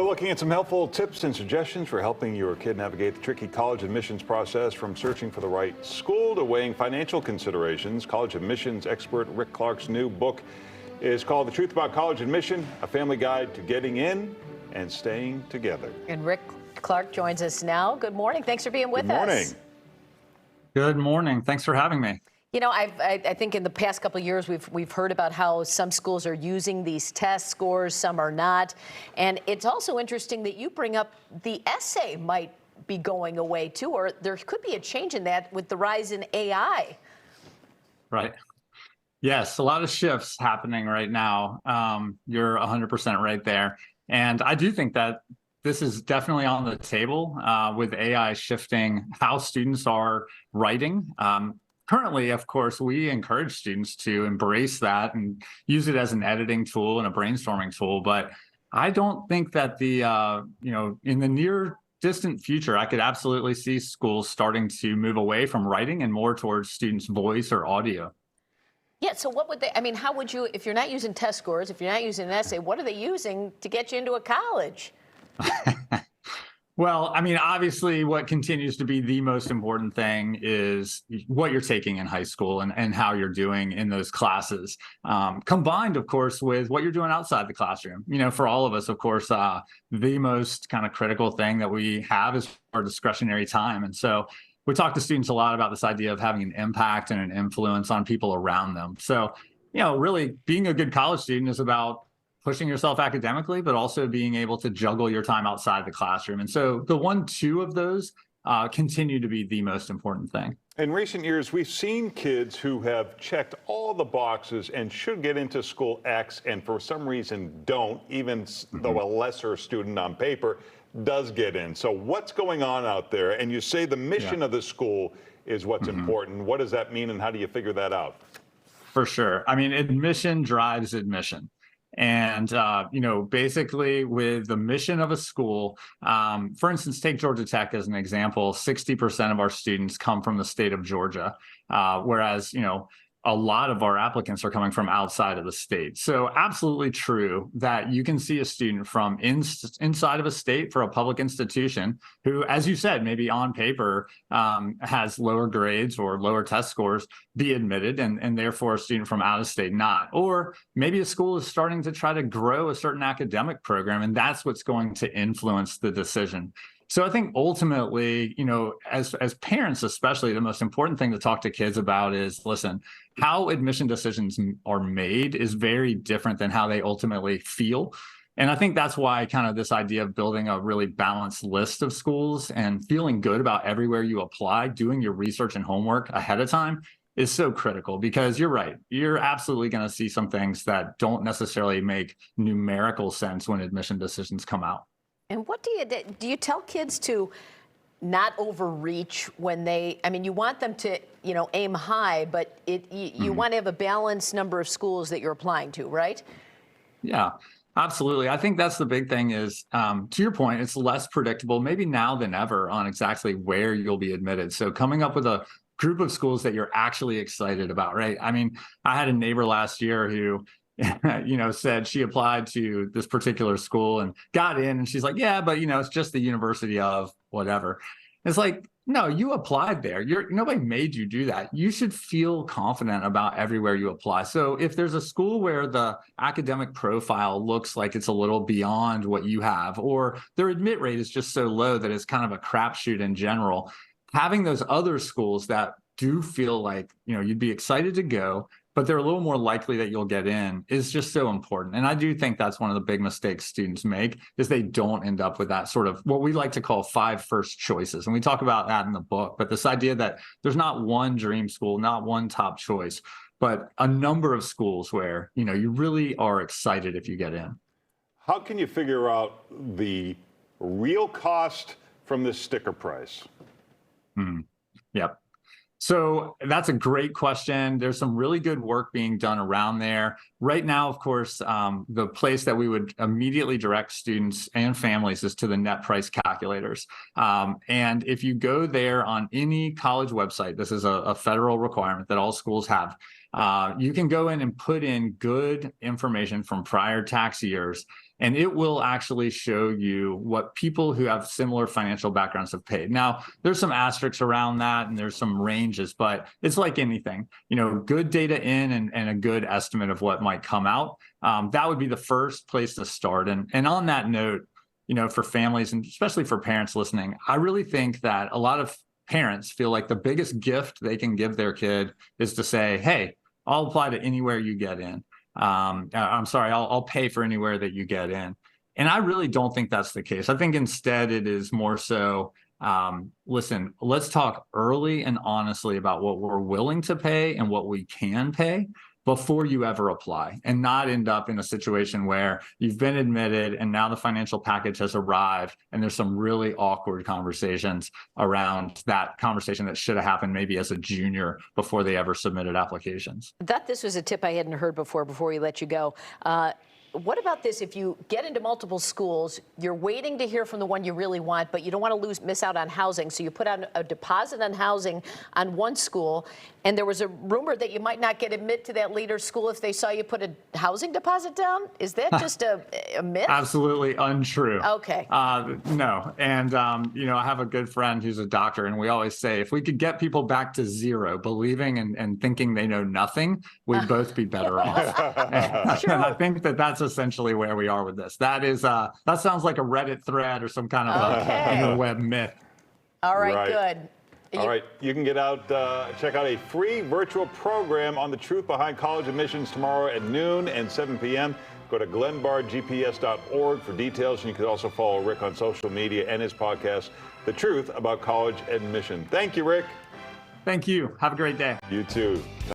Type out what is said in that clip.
looking at some helpful tips and suggestions for helping your kid navigate the tricky college admissions process, from searching for the right school to weighing financial considerations. College admissions expert Rick Clark's new book is called The Truth About College Admission, a family guide to getting in and staying together. And Rick Clark joins us now. Good morning. Thanks for being with us. Good morning. Good morning. Thanks for having me. You know, I think in the past couple of years, we've heard about how some schools are using these test scores, some are not. And it's also interesting that you bring up the essay might be going away too, or there could be a change in that with the rise in AI. Right. Yes, a lot of shifts happening right now. You're 100% right there. And I do think that this is definitely on the table with AI shifting how students are writing. Currently, of course, we encourage students to embrace that and use it as an editing tool and a brainstorming tool. But I don't think that in the near distant future, I could absolutely see schools starting to move away from writing and more towards students' voice or audio. Yeah, so what would how would you, if you're not using test scores, if you're not using an essay, what are they using to get you into a college? Well, obviously, what continues to be the most important thing is what you're taking in high school and how you're doing in those classes, combined, of course, with what you're doing outside the classroom. For all of us, of course, the most kind of critical thing that we have is our discretionary time. And so we talk to students a lot about this idea of having an impact and an influence on people around them. So, really being a good college student is about pushing yourself academically, but also being able to juggle your time outside the classroom. And so the 1-2 of those continue to be the most important thing. In recent years, we've seen kids who have checked all the boxes and should get into school X, and for some reason don't, even though a lesser student on paper does get in. So what's going on out there? And you say the mission of the school is what's important. What does that mean, and how do you figure that out? For sure. Admission drives admission. And, basically with the mission of a school, for instance, take Georgia Tech as an example. 60% of our students come from the state of Georgia, whereas, a lot of our applicants are coming from outside of the state. So absolutely true that you can see a student from inside of a state for a public institution who, as you said, maybe on paper has lower grades or lower test scores be admitted, and therefore a student from out of state not. Or maybe a school is starting to try to grow a certain academic program, and that's what's going to influence the decision. So I think ultimately, as parents especially, the most important thing to talk to kids about is, listen, how admission decisions are made is very different than how they ultimately feel. And I think that's why kind of this idea of building a really balanced list of schools and feeling good about everywhere you apply, doing your research and homework ahead of time is so critical, because you're right. You're absolutely going to see some things that don't necessarily make numerical sense when admission decisions come out. And what do you tell kids to not overreach when they, you want them to, aim high, but you want to have a balanced number of schools that you're applying to, right? Yeah, absolutely. I think that's the big thing is, to your point, it's less predictable, maybe now than ever, on exactly where you'll be admitted. So coming up with a group of schools that you're actually excited about, right? I had a neighbor last year who said she applied to this particular school and got in, and she's like, yeah, but it's just the University of whatever. It's like, no, you applied there. Nobody made you do that. You should feel confident about everywhere you apply. So if there's a school where the academic profile looks like it's a little beyond what you have, or their admit rate is just so low that it's kind of a crapshoot in general, having those other schools that do feel like, you'd be excited to go, but they're a little more likely that you'll get in is just so important. And I do think that's one of the big mistakes students make, is they don't end up with that sort of what we like to call 5 first choices. And we talk about that in the book, but this idea that there's not one dream school, not one top choice, but a number of schools where, you really are excited if you get in. How can you figure out the real cost from this sticker price? Yep. So that's a great question. There's some really good work being done around there. Right now, of course, the place that we would immediately direct students and families is to the net price calculators. And if you go there on any college website, this is a federal requirement that all schools have. You can go in and put in good information from prior tax years and it will actually show you what people who have similar financial backgrounds have paid. Now, there's some asterisks around that and there's some ranges, but it's like anything, good data in and a good estimate of what might come out. That would be the first place to start. And on that note, for families and especially for parents listening, I really think that a lot of parents feel like the biggest gift they can give their kid is to say, hey, I'll apply to anywhere you get in. I'll pay for anywhere that you get in. And I really don't think that's the case. I think instead it is more so, listen, let's talk early and honestly about what we're willing to pay and what we can pay before you ever apply, and not end up in a situation where you've been admitted and now the financial package has arrived and there's some really awkward conversations around that conversation that should have happened maybe as a junior before they ever submitted applications. Thought this was a tip I hadn't heard before we let you go. What about this? If you get into multiple schools, you're waiting to hear from the one you really want, but you don't want to miss out on housing. So you put out a deposit on housing on one school, and there was a rumor that you might not get admitted to that leader school if they saw you put a housing deposit down. Is that just a myth? Absolutely untrue. Okay. No. And, I have a good friend who's a doctor, and we always say, if we could get people back to zero, believing and thinking they know nothing, we'd both be better off. Sure. And I think that's essentially where we are with this. That sounds like a Reddit thread or some kind of interweb myth. All right, good. All right, you can check out a free virtual program on the truth behind college admissions tomorrow at noon and 7 p.m. Go to glenbardgps.org for details, and you can also follow Rick on social media and his podcast, The Truth About College Admission. Thank you, Rick. Thank you. Have a great day. You too.